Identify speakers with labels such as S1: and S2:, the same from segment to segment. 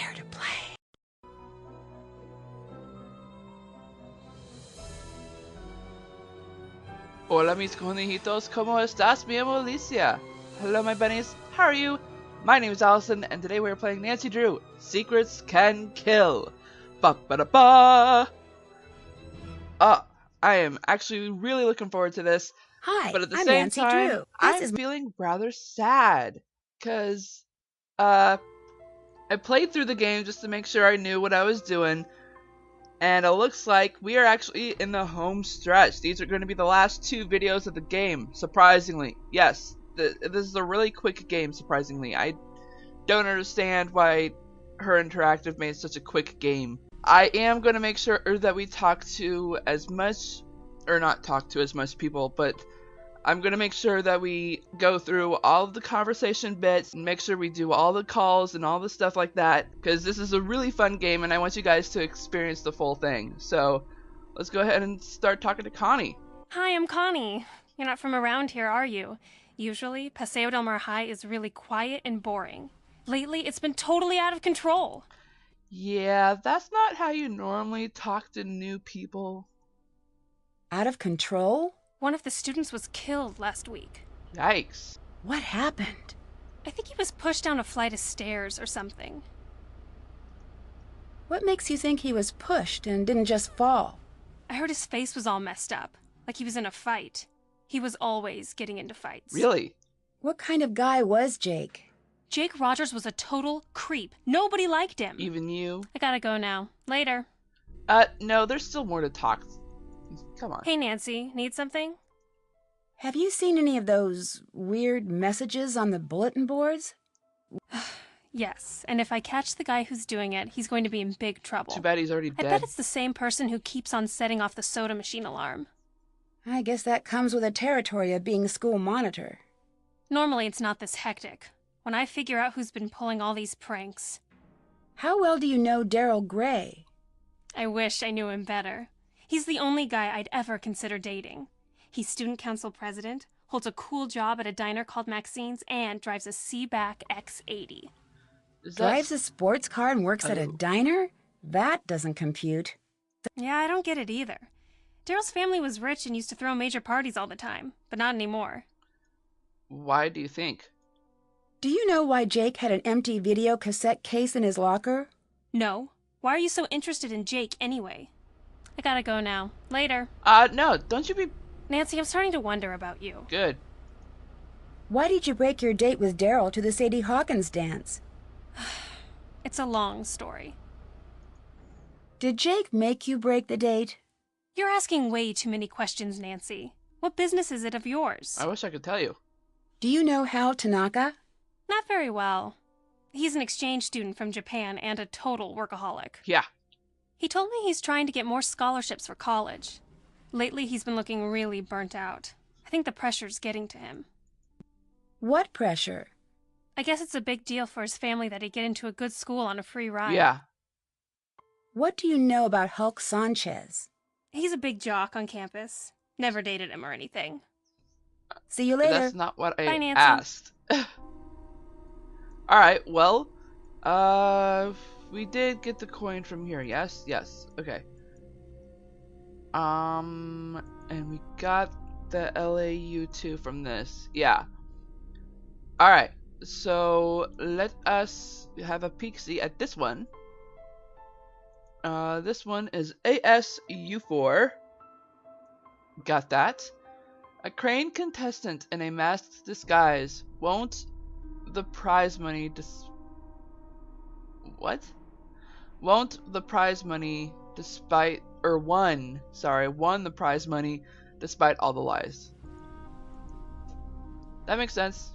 S1: Prepare to play.
S2: Hola mis conejitos, ¿cómo estás? Me llamo Alicia. Hello my bunnies, how are you? My name is Allison, and today we are playing Nancy Drew, Secrets Can Kill. Ba ba da ba! I am actually really looking forward to this,
S1: Hi,
S2: but at the
S1: I'm
S2: same
S1: Nancy
S2: time,
S1: Drew.
S2: I'm feeling rather sad, cause, I played through the game just to make sure I knew what I was doing, and it looks like we are actually in the home stretch. These are going to be the last 2 videos of the game, surprisingly. Yes, this is a really quick game, surprisingly. I don't understand why Her Interactive made such a quick game. I am going to make sure that we talk to as much, or not talk to as much people, but I'm going to make sure that we go through all of the conversation bits and make sure we do all the calls and all the stuff like that, because this is a really fun game and I want you guys to experience the full thing. So let's go ahead and start talking to Connie.
S3: Hi, I'm Connie. You're not from around here, are you? Usually, Paseo del Mar High is really quiet and boring. Lately, it's been totally out of control.
S2: Yeah, that's not how you normally talk to new people.
S1: Out of control?
S3: One of the students was killed last week.
S2: Yikes.
S1: What happened?
S3: I think he was pushed down a flight of stairs or something.
S1: What makes you think he was pushed and didn't just fall?
S3: I heard his face was all messed up, like he was in a fight. He was always getting into fights.
S2: Really?
S1: What kind of guy was Jake?
S3: Jake Rogers was a total creep. Nobody liked him.
S2: Even you?
S3: I gotta go now. Later.
S2: No, there's still more to talk. Come on.
S3: Hey, Nancy. Need something?
S1: Have you seen any of those weird messages on the bulletin boards?
S3: Yes, and if I catch the guy who's doing it, he's going to be in big trouble.
S2: Too bad he's already
S3: I
S2: dead.
S3: bet it's the same person who keeps on setting off the soda machine alarm.
S1: I guess that comes with the territory of being school monitor.
S3: Normally it's not this hectic. When I figure out who's been pulling all these pranks.
S1: How well do you know Daryl Gray?
S3: I wish I knew him better. He's the only guy I'd ever consider dating. He's student council president, holds a cool job at a diner called Maxine's, and drives a Seaback X80.
S1: Drives a sports car and works at a diner? That doesn't compute.
S3: Yeah, I don't get it either. Daryl's family was rich and used to throw major parties all the time, but not anymore.
S2: Why do you think?
S1: Do you know why Jake had an empty video cassette case in his locker?
S3: No. Why are you so interested in Jake anyway? I gotta go now. Later.
S2: No, don't you be...
S3: Nancy, I'm starting to wonder about you.
S2: Good.
S1: Why did you break your date with Daryl to the Sadie Hawkins dance?
S3: It's a long story.
S1: Did Jake make you break the date?
S3: You're asking way too many questions, Nancy. What business is it of yours?
S2: I wish I could tell you.
S1: Do you know Hal Tanaka?
S3: Not very well. He's an exchange student from Japan and a total workaholic.
S2: Yeah.
S3: He told me he's trying to get more scholarships for college. Lately, he's been looking really burnt out. I think the pressure's getting to him.
S1: What pressure?
S3: I guess it's a big deal for his family that he get into a good school on a free ride.
S2: Yeah.
S1: What do you know about Hulk Sanchez?
S3: He's a big jock on campus. Never dated him or anything.
S1: See you later.
S2: That's not what I
S3: Bye, Nancy.
S2: asked. Alright, well, we did get the coin from here, yes? Yes, okay. And we got the LAU2 from this, yeah. Alright, so let us have a peek-see at this one. This one is ASU4. Got that. A crane contestant in a masked disguise. Won't the prize money won the prize money despite all the lies. That makes sense.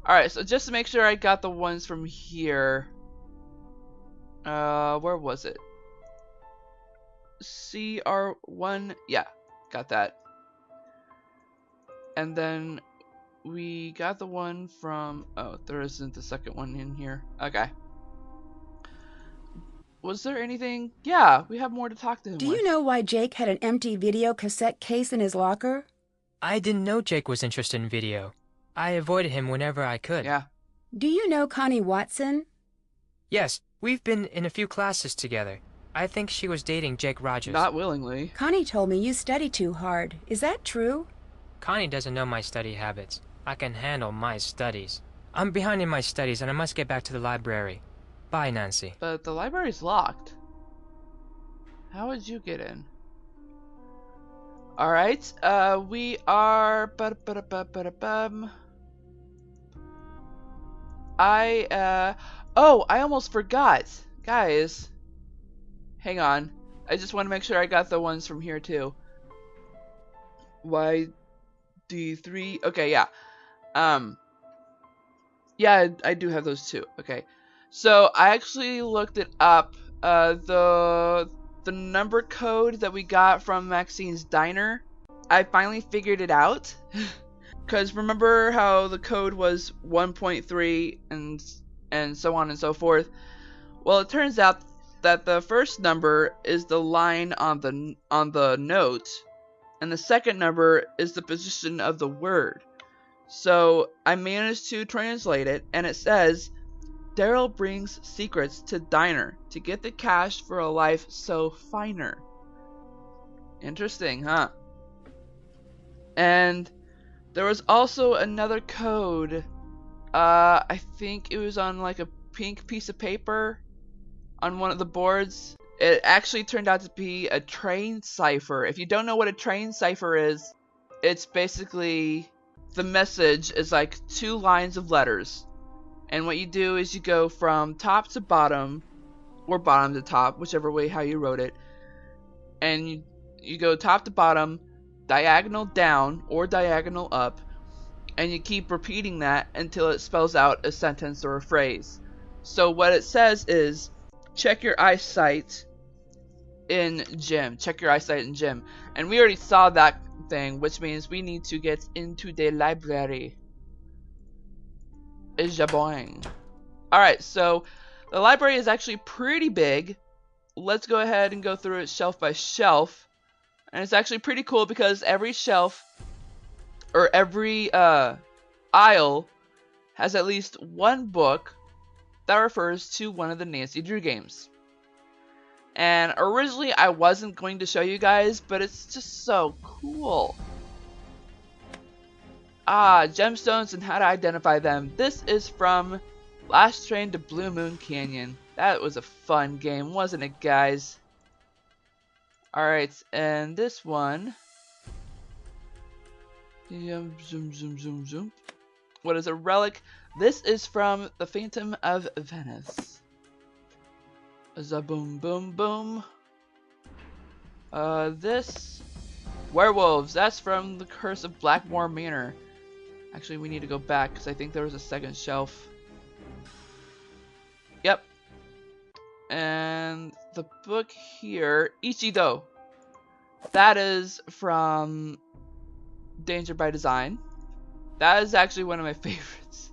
S2: Alright, so just to make sure I got the ones from here. Where was it? CR1, yeah, got that. And then we got the one from, oh, there isn't the second one in here. Okay. Was there anything? Yeah, we have more to talk to him
S1: Do
S2: with.
S1: you know why Jake had an empty video cassette case in his locker?
S4: I didn't know Jake was interested in video. I avoided him whenever I could.
S2: Yeah.
S1: Do you know Connie Watson?
S4: Yes, we've been in a few classes together. I think she was dating Jake Rogers.
S2: Not willingly.
S1: Connie told me you study too hard. Is that true?
S4: Connie doesn't know my study habits. I can handle my studies. I'm behind in my studies and I must get back to the library. Bye, Nancy.
S2: But the library's locked. How would you get in? Alright, we are... Oh, I almost forgot. Guys. Hang on. I just want to make sure I got the ones from here too. YD3. Okay, yeah. Yeah, I do have those too. Okay. So, I actually looked it up. The number code that we got from Maxine's Diner, I finally figured it out. Because remember how the code was 1.3 and so on and so forth? Well, it turns out that the first number is the line on the note, and the second number is the position of the word. So I managed to translate it, and it says, Daryl brings secrets to diner to get the cash for a life so finer. Interesting, huh? And there was also another code. I think it was on like a pink piece of paper on one of the boards. It actually turned out to be a train cipher. If you don't know what a train cipher is, it's basically the message is like 2 lines of letters. And what you do is you go from top to bottom, or bottom to top, whichever way how you wrote it. And you go top to bottom, diagonal down or diagonal up, and you keep repeating that until it spells out a sentence or a phrase. So what it says is, check your eyesight in gym. Check your eyesight in gym. And we already saw that thing, which means we need to get into the library. Is jaboing. Alright, so the library is actually pretty big. Let's go ahead and go through it shelf by shelf. And it's actually pretty cool because every shelf, or every aisle, has at least one book that refers to one of the Nancy Drew games. And originally I wasn't going to show you guys, but it's just so cool. Gemstones and how to identify them. This is from Last Train to Blue Moon Canyon. That was a fun game, wasn't it, guys? Alright, and this one. Zoom, zoom, zoom, zoom. What is a relic? This is from the Phantom of Venice. Zaboom, boom, boom. This. Werewolves. That's from the Curse of Blackmore Manor. Actually, we need to go back because I think there was a second shelf. Yep. And the book here, Ichido. That is from Danger by Design. That is actually one of my favorites.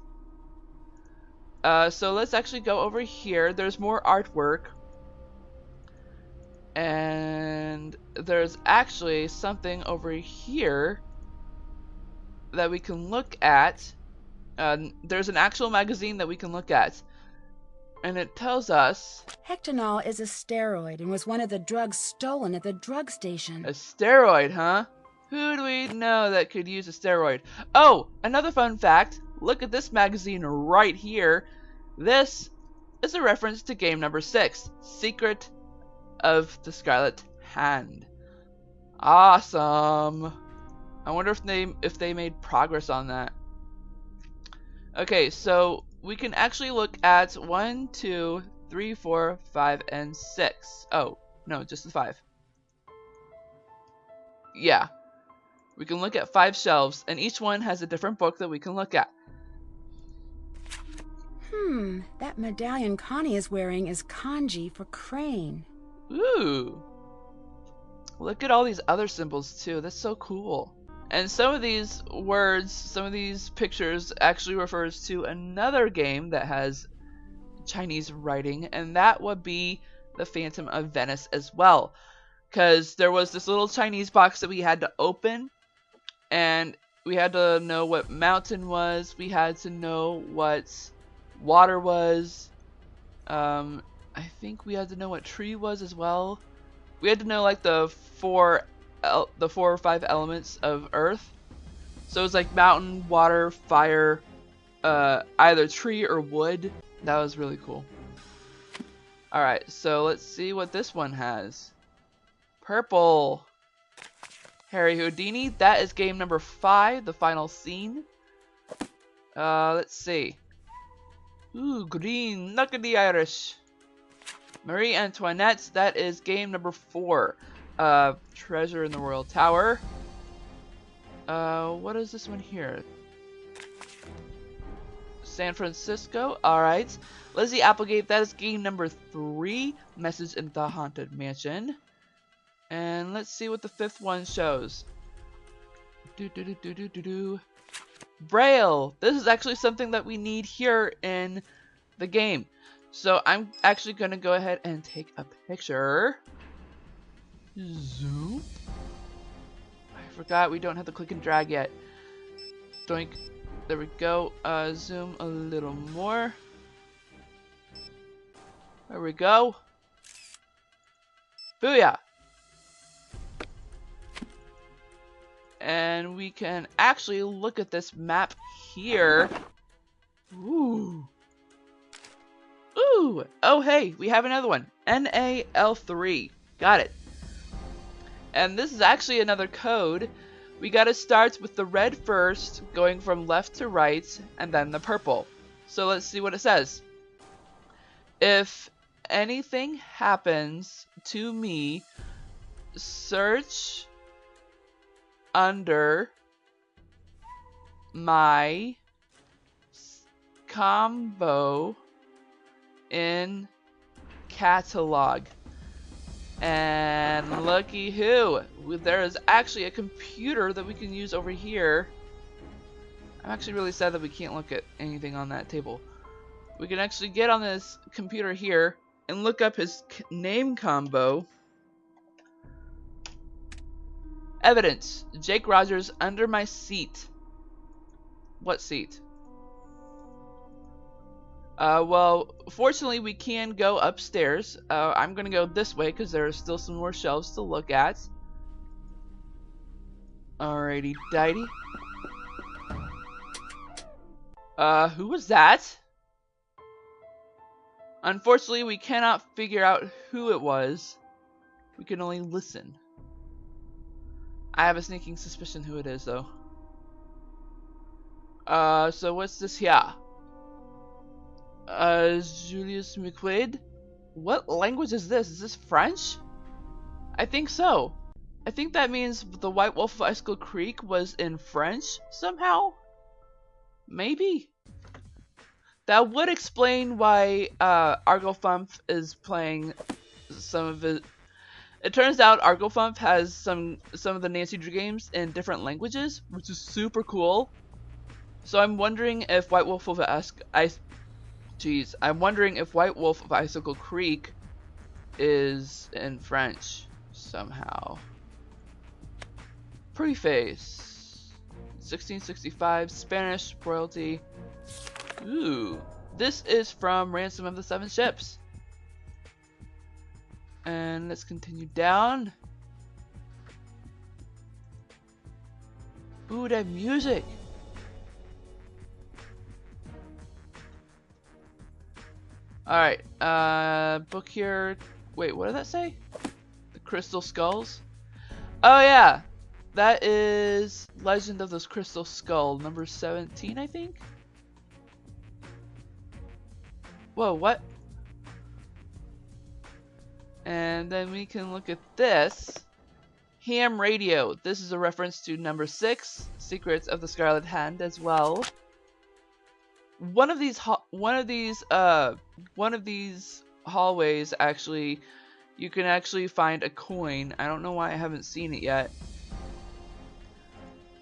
S2: So let's actually go over here. There's more artwork. And there's actually something over here that we can look at. There's an actual magazine that we can look at. And it tells us...
S1: Hectanol is a steroid and was one of the drugs stolen at the drug station.
S2: A steroid, huh? Who do we know that could use a steroid? Oh, another fun fact. Look at this magazine right here. This is a reference to game number 6, Secret of the Scarlet Hand. Awesome. I wonder if they made progress on that. Okay, so we can actually look at 1, 2, 3, 4, 5, and 6. Oh, no, just the 5. Yeah. We can look at 5 shelves, and each one has a different book that we can look at.
S1: That medallion Connie is wearing is kanji for crane.
S2: Ooh. Look at all these other symbols too. That's so cool. And some of these words, some of these pictures actually refers to another game that has Chinese writing, and that would be the Phantom of Venice as well. Because there was this little Chinese box that we had to open, and we had to know what mountain was, we had to know what water was, I think we had to know what tree was as well. We had to know like the four or five elements of Earth. So it's like mountain, water, fire, either tree or wood. That was really cool. Alright, so let's see what this one has. Purple. Harry Houdini. That is game number 5, the final scene. Let's see. Ooh, green. Look at the Irish. Marie Antoinette. That is game number 4. Treasure in the Royal Tower. What is this one here? San Francisco. Alright. Lizzie Applegate. That is game number 3. Message in the Haunted Mansion. And let's see what the 5th one shows. Braille. This is actually something that we need here in the game. So I'm actually going to go ahead and take a picture. Zoom. I forgot we don't have the click and drag yet. Doink. There we go. Zoom a little more. There we go. Booyah. And we can actually look at this map here. Ooh. Ooh. Oh, hey, we have another one. NAL3. Got it. And this is actually another code. We gotta start with the red first, going from left to right, and then the purple. So let's see what it says. If anything happens to me, search under my combo in catalog. And looky who, there is actually a computer that we can use over here. I'm actually really sad that we can't look at anything on that table. We can actually get on this computer here and look up his name combo. Evidence. Jake Rogers under my seat. What seat? Well, fortunately we can go upstairs. I'm gonna go this way because there are still some more shelves to look at. Alrighty, dighty. Who was that? Unfortunately, we cannot figure out who it was. We can only listen. I have a sneaking suspicion who it is, though. So what's this here? Julius McQuaid? What language is this? Is this French? I think so. I think that means the White Wolf of Icicle Creek was in French somehow? Maybe? That would explain why Argofump is playing some of it. It turns out Argofump has some of the Nancy Drew games in different languages, which is super cool. So I'm wondering if White Wolf of I'm wondering if White Wolf of Icicle Creek is in French somehow. Preface. 1665, Spanish royalty. Ooh. This is from Ransom of the Seven Ships. And let's continue down. Ooh, that music. Alright, book here. Wait, what did that say? The Crystal Skulls? Oh yeah! That is Legend of the Crystal Skull, number 17, I think? Whoa, what? And then we can look at this. Ham radio. This is a reference to number 6, Secrets of the Scarlet Hand as well. One of these hallways actually, you can actually find a coin. I don't know why I haven't seen it yet.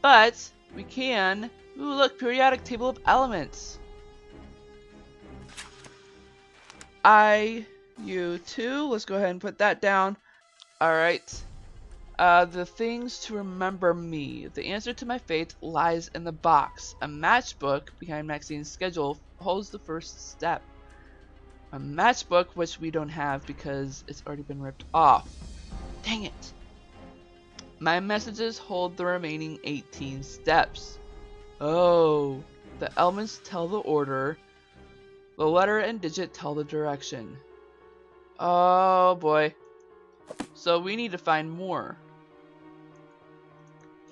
S2: But we can. Ooh, look, periodic table of elements. IU2. Let's go ahead and put that down. Alright. The things to remember me. The answer to my fate lies in the box. A matchbook behind Maxine's schedule holds the first step. A matchbook, which we don't have because it's already been ripped off. Dang it. My messages hold the remaining 18 steps. Oh, the elements tell the order. The letter and digit tell the direction. Oh boy. So we need to find more.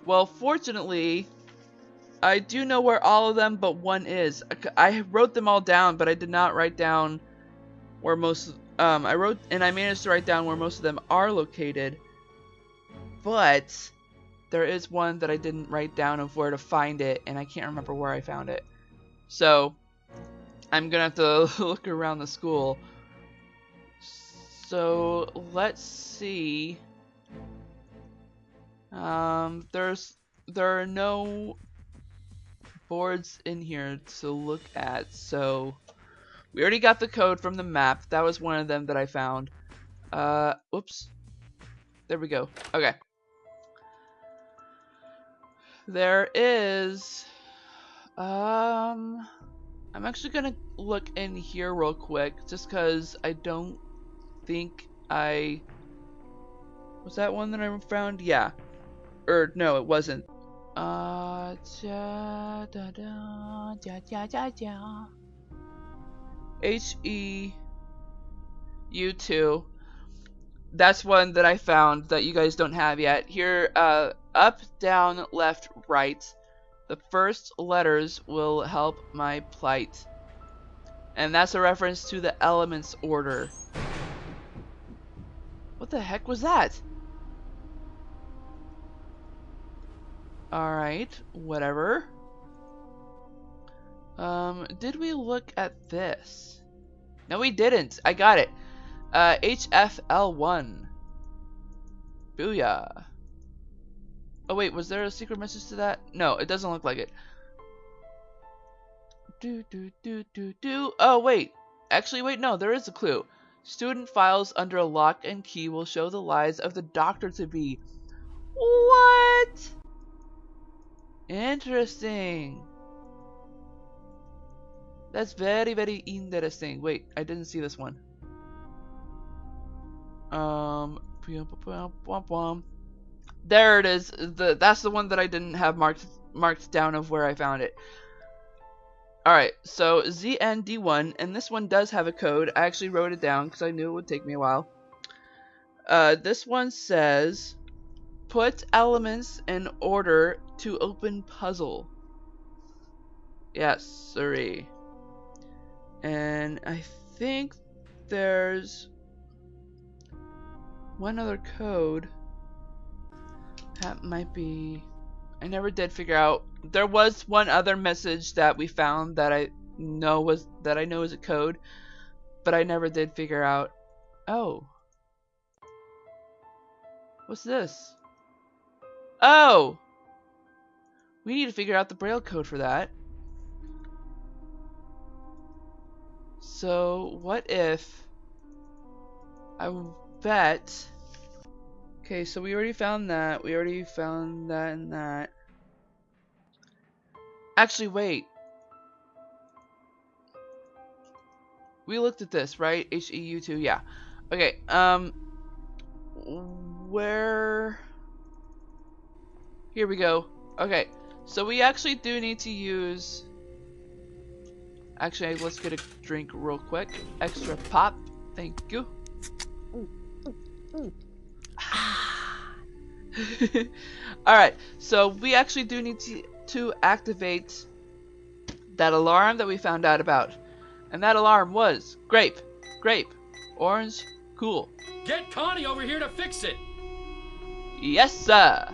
S2: Well, fortunately, I do know where all of them but one is. I wrote them all down, but I did not write down where most I managed to write down where most of them are located. But there is one that I didn't write down of where to find it, and I can't remember where I found it. So I'm gonna have to look around the school. So let's see. There are no boards in here to look at, so we already got the code from the map. That was one of them that I found. Oops. There we go. Okay. There is, I'm actually gonna look in here real quick, just cause I don't think was that one that I found? Yeah. Or, no, it wasn't. HEU2. That's one that I found that you guys don't have yet. Here, up, down, left, right. The first letters will help my plight. And that's a reference to the elements order. What the heck was that? Alright, whatever. Did we look at this? No, we didn't. I got it. HFL1. Booyah. Oh wait, was there a secret message to that? No, it doesn't look like it. Oh wait. Actually, wait, no, there is a clue. Student files under lock and key will show the lies of the doctor-to-be. What? Interesting. That's very, very interesting. Wait, I didn't see this one. There it is. That's the one that I didn't have marked down of where I found it. Alright, so ZND1, and this one does have a code. I actually wrote it down because I knew it would take me a while. This one says, put elements in order to open puzzle. Yes, sirree. And I think there's one other code that might be, I never did figure out. There was one other message that we found that I know is a code, but I never did figure out. Oh, what's this? Oh, we need to figure out the Braille code for that. So what if I bet. Okay, so we already found that. We already found that and that. Actually, wait. We looked at this, right? HEU2, yeah. Okay, where... Here we go. Okay, so we actually do need to use... Actually, let's get a drink real quick. Extra pop. Thank you. Alright, so we actually do need to activate that alarm that we found out about. And that alarm was grape, orange, cool.
S5: Get Connie over here to fix it!
S2: Yes, sir!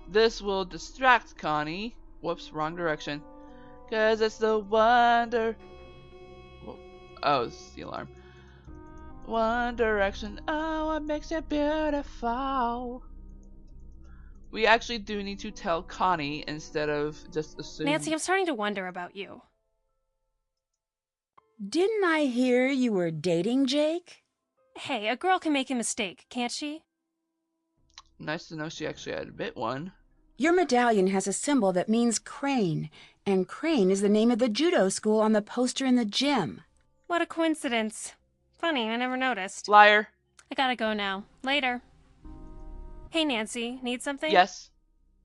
S2: This will distract Connie. Whoops, wrong direction. Cause it's the wonder... Oh, it's the alarm. One Direction, oh, what makes it beautiful? We actually do need to tell Connie instead of just assuming.
S3: Nancy, I'm starting to wonder about you.
S1: Didn't I hear you were dating Jake?
S3: Hey, a girl can make a mistake, can't she?
S2: Nice to know she actually had a bit one.
S1: Your medallion has a symbol that means crane, and crane is the name of the judo school on the poster in the gym.
S3: What a coincidence. Funny, I never noticed.
S2: Liar.
S3: I gotta go now. Later. Hey, Nancy, need something?
S2: Yes.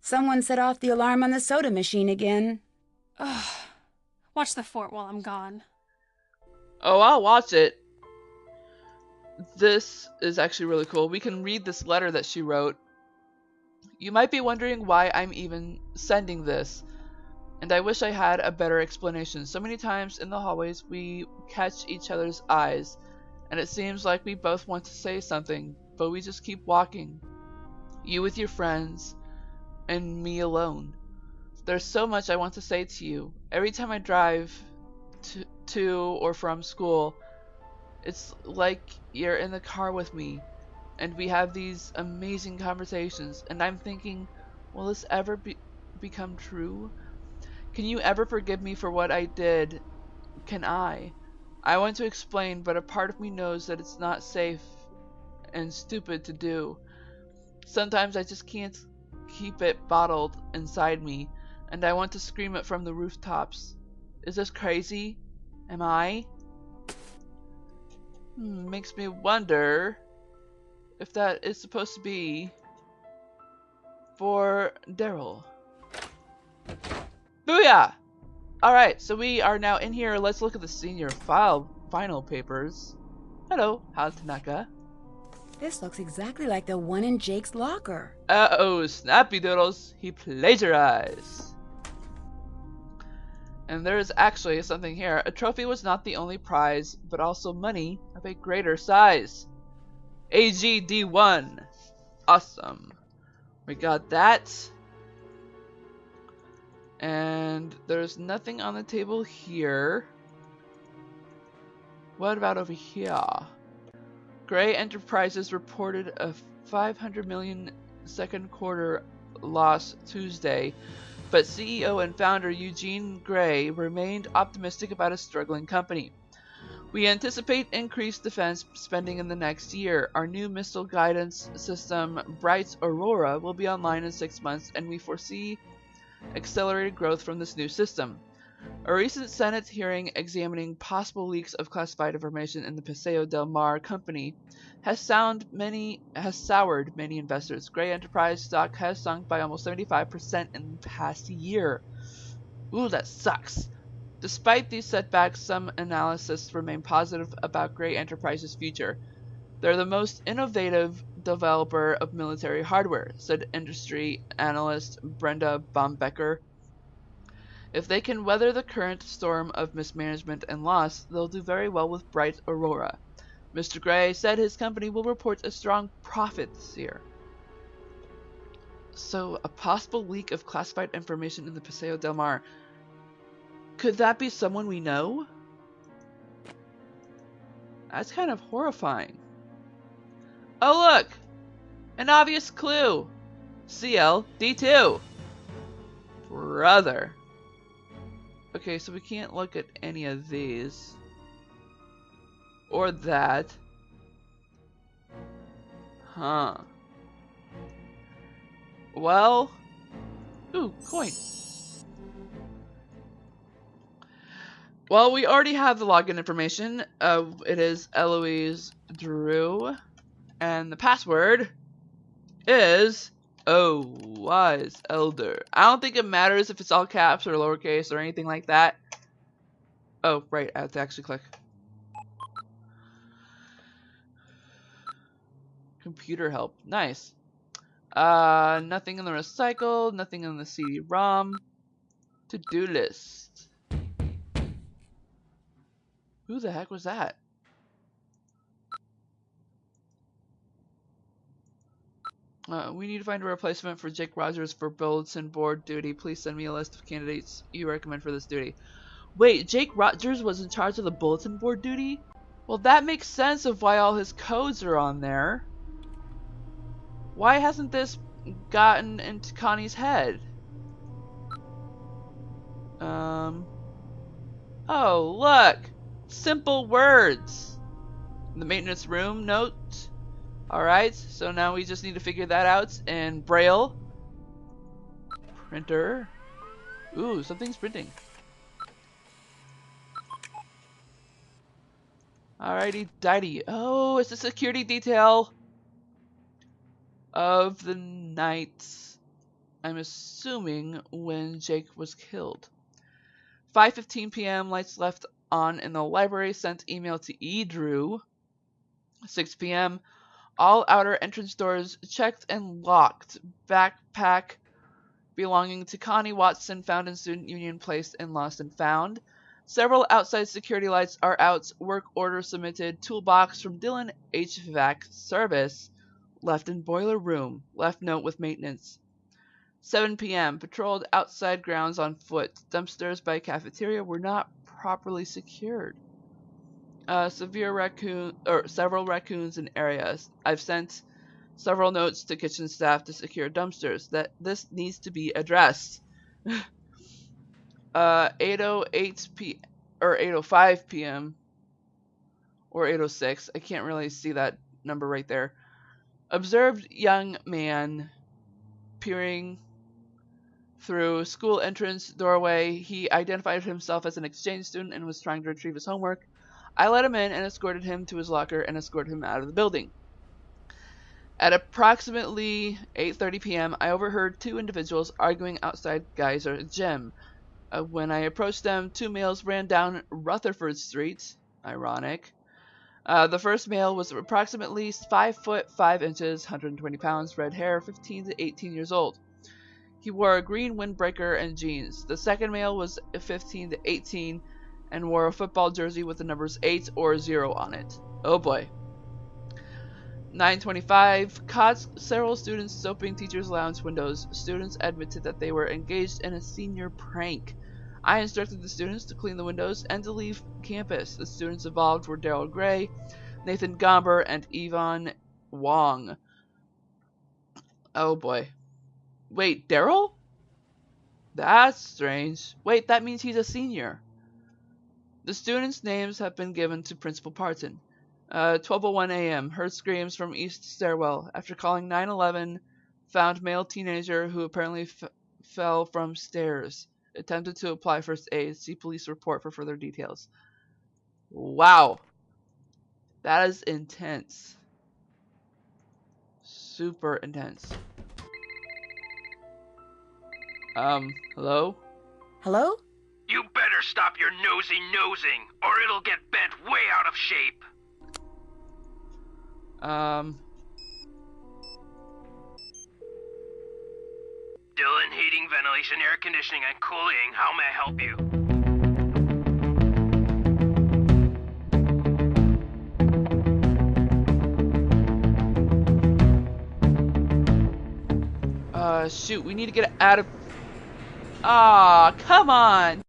S1: Someone set off the alarm on the soda machine again.
S3: Ugh. Watch the fort while I'm gone.
S2: Oh, I'll watch it. This is actually really cool. We can read this letter that she wrote. You might be wondering why I'm even sending this, and I wish I had a better explanation. So many times in the hallways we catch each other's eyes, and it seems like we both want to say something, but we just keep walking. You with your friends, and me alone. There's so much I want to say to you. Every time I drive to or from school, it's like you're in the car with me, and we have these amazing conversations, and I'm thinking, will this ever become true? Can you ever forgive me for what I did? Can I? I want to explain, but a part of me knows that it's not safe and stupid to do. Sometimes I just can't keep it bottled inside me, and I want to scream it from the rooftops. Is this crazy? Am I? Makes me wonder if that is supposed to be for Daryl. Booyah! Alright, so we are now in here. Let's look at the senior final papers. Hello, Tanaka.
S1: This looks exactly like the one in Jake's locker.
S2: Uh-oh, snappy doodles. He plagiarized. And there is actually something here. A trophy was not the only prize, but also money of a greater size. AGD1. Awesome. We got that. And there's nothing on the table here. What about over here? Gray Enterprises reported a 500 million second quarter loss Tuesday, but CEO and founder Eugene Gray remained optimistic about a struggling company. We anticipate increased defense spending in the next year. Our new missile guidance system, Bright Aurora, will be online in 6 months, and we foresee accelerated growth from this new system. A recent Senate hearing examining possible leaks of classified information in the Paseo del Mar company has soured many investors. Gray Enterprise stock has sunk by almost 75% in the past year. Ooh, that sucks. Despite these setbacks, some analysts remain positive about Gray Enterprise's future. They're the most innovative developer of military hardware, said industry analyst Brenda Baumbecker. If they can weather the current storm of mismanagement and loss, they'll do very well with Bright Aurora. Mr. Gray said his company will report a strong profit this year. So, a possible leak of classified information in the Paseo del Mar. Could that be someone we know? That's kind of horrifying. Oh look! An obvious clue! CLD2! Brother. Okay, so we can't look at any of these. Or that. Huh. Well. Ooh, coin. Well, we already have the login information. It is Eloise Drew. And the password is Wise Elder. I don't think it matters if it's all caps or lowercase or anything like that. Oh, right, I have to actually click. Computer help. Nice. Nothing in the recycle, nothing in the CD-ROM. To-do list. Who the heck was that? We need to find a replacement for Jake Rogers for bulletin board duty. Please send me a list of candidates you recommend for this duty. Wait, Jake Rogers was in charge of the bulletin board duty? Well, that makes sense of why all his codes are on there. Why hasn't this gotten into Connie's head? Oh, look! Simple words! The maintenance room note. Alright, so now we just need to figure that out in Braille. Printer. Ooh, something's printing. Alrighty, dighty. Oh, it's the security detail of the night, I'm assuming, when Jake was killed. 5:15 p.m. Lights left on in the library. Sent email to E. Drew. 6 p.m. All outer entrance doors checked and locked. Backpack belonging to Connie Watson found in Student Union placed and lost and found. Several outside security lights are out. Work order submitted. Toolbox from Dylan HVAC service. Left in boiler room. Left note with maintenance. 7 p.m. Patrolled outside grounds on foot. Dumpsters by cafeteria were not properly secured. Several raccoons in areas. I've sent several notes to kitchen staff to secure dumpsters. That this needs to be addressed. 8:08 p. or 8:05 p.m. or 8:06. I can't really see that number right there. Observed young man peering through school entrance doorway. He identified himself as an exchange student and was trying to retrieve his homework. I let him in and escorted him to his locker and escorted him out of the building. At approximately 8:30 p.m., I overheard two individuals arguing outside Geyser Gym. When I approached them, two males ran down Rutherford Street. Ironic. The first male was approximately 5 foot 5 inches, 120 pounds, red hair, 15 to 18 years old. He wore a green windbreaker and jeans. The second male was 15 to 18 and wore a football jersey with the numbers 8 or 0 on it. Oh boy. 9:25, caught several students soaping teachers' lounge windows. Students admitted that they were engaged in a senior prank. I instructed the students to clean the windows and to leave campus. The students involved were Daryl Gray, Nathan Gomber, and Yvonne Wong. Oh boy. Wait, Daryl? That's strange. Wait, that means he's a senior. The students' names have been given to Principal Parton. 12:01 a.m. Heard screams from east stairwell. After calling 911, found male teenager who apparently fell from stairs. Attempted to apply first aid. See police report for further details. Wow. That is intense. Super intense. Hello?
S1: Hello?
S6: You better stop your nosing, or it'll get bent way out of shape. Dylan, heating, ventilation, air conditioning, and cooling. How may I help you?
S2: Shoot, we need to get out of... Ah, come on!